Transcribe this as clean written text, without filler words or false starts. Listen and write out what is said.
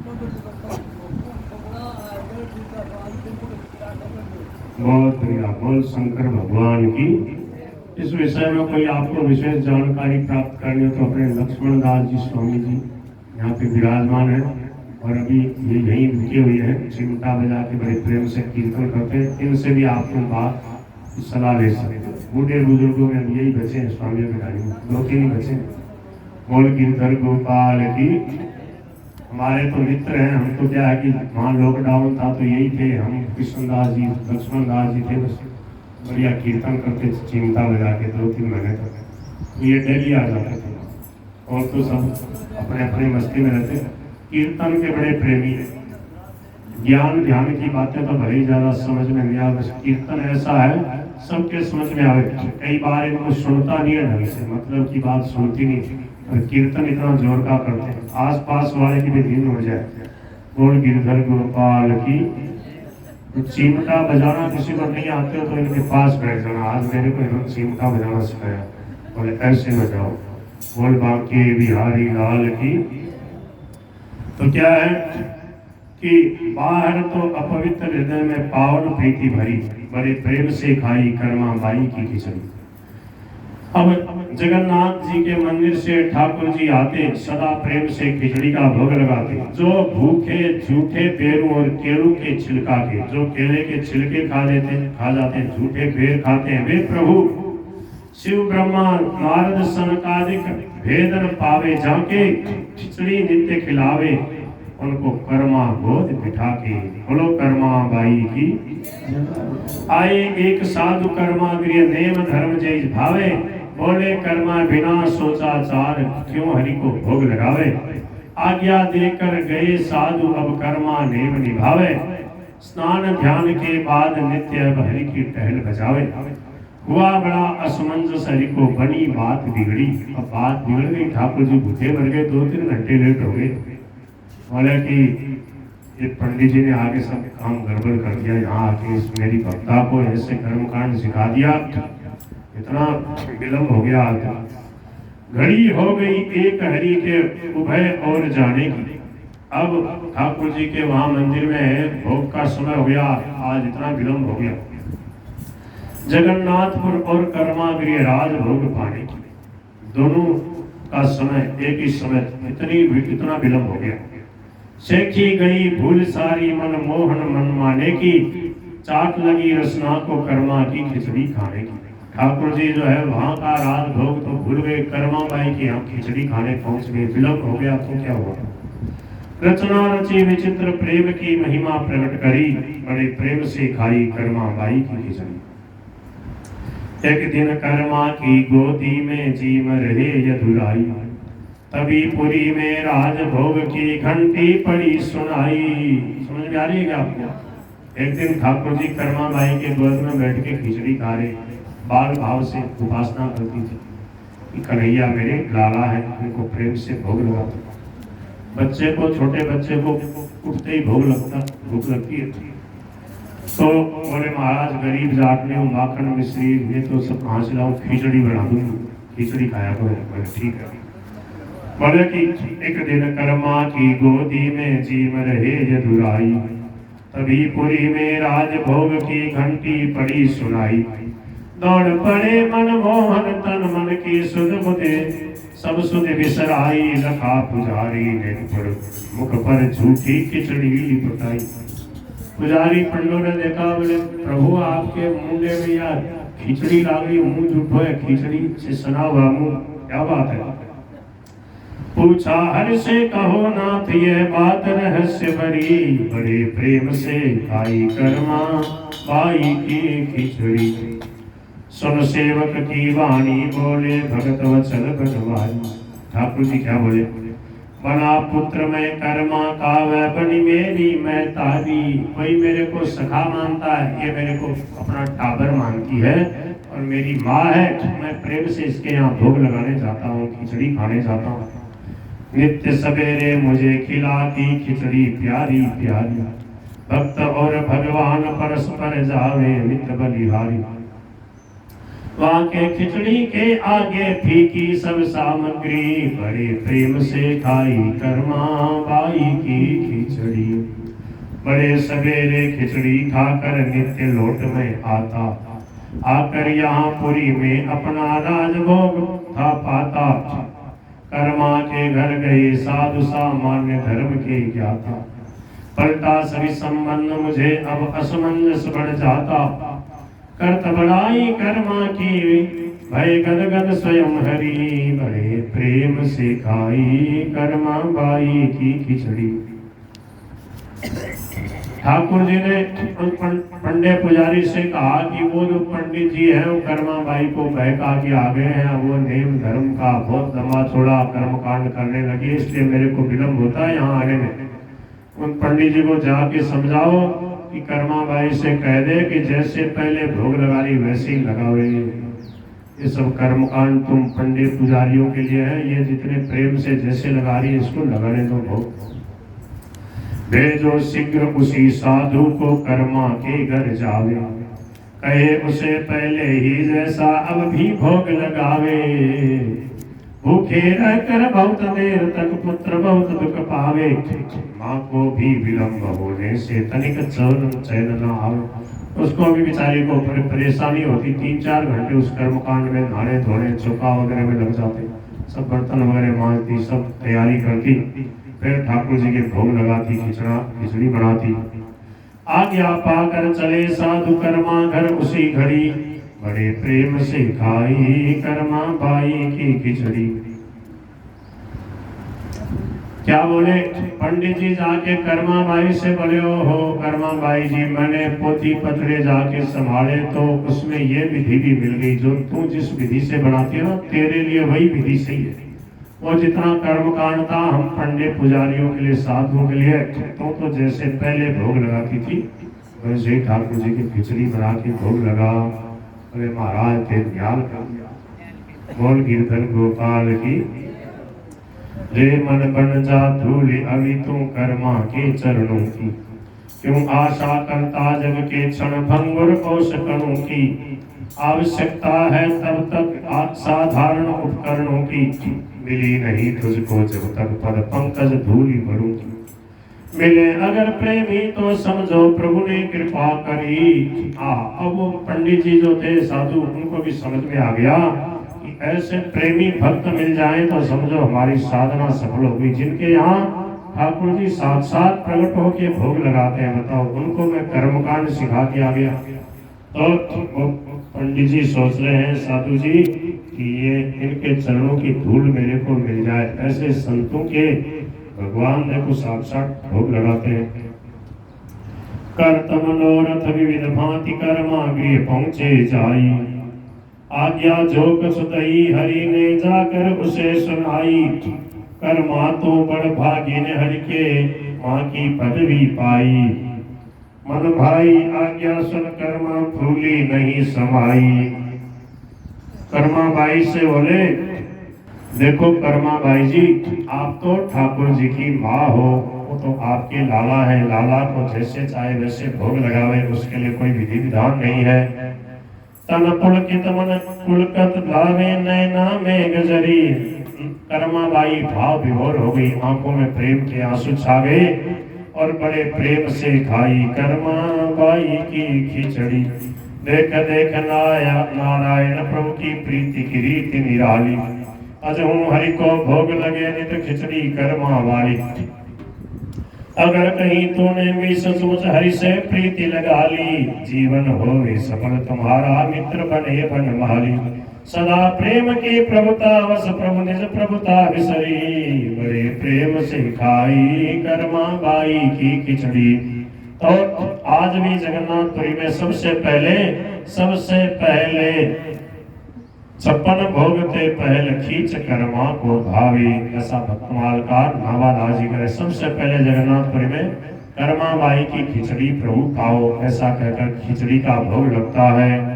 बहुत बढ़िया। बोल शंकर भगवान की। इस विषय में कोई आपको विशेष जानकारी प्राप्त करनी हो तो अपने लक्ष्मण दास जी स्वामी जी यहाँ पे विराजमान है और अभी ये यहीं रुके हुए हैं, चिमटा बजा के बड़े प्रेम से कीर्तन करते हैं। इनसे भी आप लोग बात सलाह ले सकते हैं। बूढ़े बुजुर्गों में अब यही बचे हैं, स्वामियों के गाड़ी में 2-3 ही बचे हैं। बोल गिरधर गोपाल की। हमारे तो मित्र हैं, हम तो क्या है कि वहाँ लॉकडाउन था तो यही थे हम, कृष्णदास जी लक्ष्मण दास जी थे, बस बढ़िया कीर्तन करते चिमटा बजा के 2-3 महीने तक। ये डेली आ जाते थे और तो सब अपने अपने मस्ती में रहते। कीर्तन के बड़े प्रेमी हैं। ज्ञान ध्यान की बातें तो भले ही ज्यादा समझ में नहीं आवे, कीर्तन ऐसा है सबके समझ में आवे। कई बार इनको सुनता नहीं है ढंग से, मतलब की बात सुनती नहीं, और कीर्तन इतना जोर का करते हैं आस पास वाले की भी नींद हो जाए। बोल गिरधर गोपाल की। चिमटा बजाना किसी को नहीं आते हो तो इनके पास बैठ जाना, आज मेरे को इन्होंने चिमटा बजाना सिखाया, बोले ऐसे बजाओ। बोल बांके बिहारी लाल की। तो क्या है कि बाहर तो अपवित्र हृदय में पावन प्रीति भरी, बड़े प्रेम से खाई कर्मा बाई की खिचड़ी। अब जगन्नाथ जी के मंदिर से ठाकुर जी आते, सदा प्रेम से खिचड़ी का भोग लगाते। जो भूखे झूठे पेड़ों और केलों के छिलका के, जो केले के छिलके खा जाते हैं, झूठे पेड़ खाते हैं, वे प्रभु शिव ब्रह्मा नारद सनकादिक भेदन पावे, जाके खिचड़ी नित्य खिलावे, उनको कर्मा गोद बिठा के। बोलो कर्मा बाई की। आए एक साधु कर्मा गृह, नेम धर्म जय भावे, बोले कर्मा बिना सोचा चार, क्यों हरि को भोग लगावे। आज्ञा देकर गए साधु, अब कर्मा नेम निभावे, स्नान ध्यान के बाद नित्य अब हरि की टहल बजावे। हुआ बड़ा असमंजस, हरि को बनी बात बिगड़ी। अब बात बिगड़ गई, ठाकुर जी भूखे मर गए, 2-3 घंटे लेट हो गए। बोले कि ये पंडित जी ने आगे सब काम गड़बड़ कर दिया, यहाँ आके इस मेरी भक्ता को ऐसे कर्मकांड सिखा दिया, इतना विलम्ब हो गया। घड़ी हो गई एक हरि के उभय और जाने की। अब ठाकुर जी के वहां मंदिर में भोग का समय हो गया, आज इतना विलम्ब हो गया। जगन्नाथपुर और कर्मागृह राज भोग पाने की, दोनों का समय एक ही समय, इतना विलम्ब हो गया। सेखी गई भूल सारी, मन मोहन मन माने की, चाट लगी रसना को कर्मा की खिचड़ी खाने की। ठाकुर जी जो है वहां का राज भोग तो भूल गए, कर्मा बाई की हम खिचड़ी खाने पहुंच गए, विलम्ब हो गया तो क्या हुआ। रचना रची विचित्र प्रेम की महिमा प्रकट करी, बड़े प्रेम से खाई कर्मा बाई की खिचड़ी। एक दिन कर्मा की गोदी में जीव रहे यदुराई, तभी पुरी में राज भोग की घंटी पड़ी सुनाई। समझ में आ रही है क्या आपको। एक दिन ठाकुर जी कर्मा बाई के गोद में बैठ के खिचड़ी खा रहे, बाल भाव से उपासना करती थी कि कन्हैया मेरे लाला है, उनको प्रेम से भोग लगाता। बच्चे को, छोटे बच्चे को उठते ही भोग लगती है। तो बोले महाराज गरीब जाट में माखन मिश्री ये तो सब कहाँ से लाऊं, खिचड़ी बना दूंगी, खिचड़ी खाया करो। बोले ठीक है। बोले कि एक दिन कर्मा की गोदी में जीव रहे यदुराई, तभी पुरी में राज भोग की घंटी पड़ी सुनाई। दौड़ पड़े मन मोहन तन मन की सुध बुधे, सब सुध बिसराई, लखा पुजारी ने मुख पर झूठी खिचड़ी पटाई। पुजारी पंडों ने देखा, बोले प्रभु आपके मुंडे में यार खिचड़ी लागी, मुंह झूठो है, खिचड़ी से सना हुआ मुंह, क्या बात है। पूछा हर से कहो नाथ ये बात रहस्य बड़ी, बड़े प्रेम से खाई कर्मा बाई की खिचड़ी। सुन सेवक की वाणी, बोले भगत वचन बधवाई। ठाकुर जी क्या बोले, बना पुत्र मैं कर्मा का, वह बनी मेरी मैं तारी। कोई मेरे को सखा मानता है, ये मेरे को अपना टाबर मानती है और मेरी माँ है, मैं प्रेम से इसके यहाँ भोग लगाने जाता हूँ, खिचड़ी खाने जाता हूँ। नित्य सवेरे मुझे खिलाती खिचड़ी प्यारी प्यारी, भक्त और भगवान परस्पर जावे नित्य बलिहारी। वहाँ के खिचड़ी के आगे फीकी सब सामग्री, बड़े प्रेम से खाई कर्मा बाई की खिचड़ी। बड़े सवेरे खिचड़ी खाकर नित्य लोट में आता, आकर यहाँ पुरी में अपना राजभोग था पाता। कर्मा के घर गए साधु सामान्य धर्म के ज्ञाता, पलटा सभी संबंध मुझे अब असमंजस बढ़ जाता। करत बड़ाई कर्मा की भय गद गद स्वयं हरि, बड़े प्रेम से खाई कर्मा बाई की खिचड़ी। ठाकुर जी ने पंडित पुजारी से कहा कि वो जो पंडित जी है वो कर्मा बाई को बहका के आ गए हैं, वो नेम धर्म का बहुत लंबा चौड़ा कर्म कांड करने लगे, इसलिए मेरे को विलम्ब होता है यहाँ आने में। उन पंडित जी को जाके समझाओ कि कर्मा बाई से कह दे कि जैसे पहले भोग लगा रही वैसे ही लगावे। ये सब कर्मकांड तुम पंडित पुजारियों के लिए है, ये जितने प्रेम से जैसे लगा रही है इसको लगाने दो भोग। भेजो शीघ्र उसी साधु को कर्मा के घर जावे, कहे उसे पहले ही जैसा अब भी भोग लगावे। भूखे रहकर बहुत देर तक पुत्र बहुत दुख पावे, माँ को भी विलंब होने से तनिक चैन न आवे। उसको भी बेचारी को परेशानी होती, 3-4 घंटे उस कर्मकांड में नहाने धोने चौका वगैरह में लग जाते, सब बर्तन वगैरह मांजती, सब तैयारी करती, फिर ठाकुर जी के भोग लगाती, खिचड़ी बनाती। आज्ञा पाकर चले साधु कर्मा घर उसी घड़ी, बड़े प्रेम से खाई कर्मा बाई की खिचड़ी। क्या बोले पंडित जी जाके कर्मा बाई से बोले, हो कर्मा बाई जी मैंने पोथी पत्रे जाके संभाले तो उसमें ये विधि भी मिल गई, जो तू जिस विधि से बनाती है ना तेरे लिए वही विधि सही है। वो जितना कर्म कांड था हम पंडित पुजारियों के लिए साधुओं के लिए तो जैसे पहले भोग लगाती थी वैसे ही ठाकुर जी की खिचड़ी बना के भोग लगा। अरे महाराज के ध्यान कर बोल गिरधर गोपाल की रे मन बन जा धूल अभी तू कर्मा के चरणों की, क्यों आशा करता जग के क्षण भंगुर कोश कणों की। आवश्यकता है तब तक साधारण उपकरणों की, मिली नहीं तुझको जब तक पद पंकज धूलि भरूंगी। मिले अगर प्रेमी तो समझो प्रभु ने कृपा करी। अब वो पंडित जी जो थे साधु उनको भी समझ में आ गया कि ऐसे प्रेमी भक्त मिल जाएं तो समझो हमारी साधना सफल होगी। जिनके यहाँ ठाकुर जी साक्षात प्रकट होके भोग लगाते हैं, बताओ उनको मैं कर्मकांड सिखा के आ गया। तो पंडित जी सोच रहे हैं साधु जी कि ये इनके चरणों की धूल मेरे को मिल जाए। ऐसे संतों के भगवान देखो साक्षात भोग लगाते हैं। कर्तम मनोरथ विविध भांति कर्मा गृह पहुंचे जाई, आज्ञा जो कछ दई हरि ने जाकर उसे सुनाई। कर्मा तो बड़ भागी ने हरि के माँ की पदवी पाई, मन भाई आज्ञा सुन कर्मा फूली नहीं समाई। कर्मा बाई से बोले, देखो कर्मा बाई जी आप तो ठाकुर जी की माँ हो, वो तो आपके लाला है, लाला को जैसे चाहे वैसे भोग लगावे, उसके लिए कोई विधि विधान नहीं है। तन पुलकित मन पुलकत लावे नैना में गजरी। कर्मा बाई भाव विभोर हो गई, आंखों में प्रेम के आंसू छा गए और बड़े प्रेम से खाई कर्मा बाई की खिचड़ी। देख देख नारायण प्रभु की प्रीति की रीति निराली, अजहूं हरि को भोग लगे नित खिचड़ी कर्मा वाली। अगर कहीं तूने भी सचमुच हरि से प्रीति लगा ली, जीवन होवे सफल तुम्हारा मित्र बने बनमाली। सदा प्रेम की प्रभुता वस प्रभु निज प्रभुता विसरी, बड़े प्रेम से खाई कर्मा बाई की खिचड़ी। तो आज भी जगन्नाथपुरी में सबसे पहले 56 भोग थे पहल खींच कर्मा को भावी। ऐसा भक्तमाल का नावादास जी करे, सबसे पहले जगन्नाथपुरी में कर्मा बाई की खिचड़ी प्रभु खाओ, ऐसा कहकर खिचड़ी का भोग लगता है।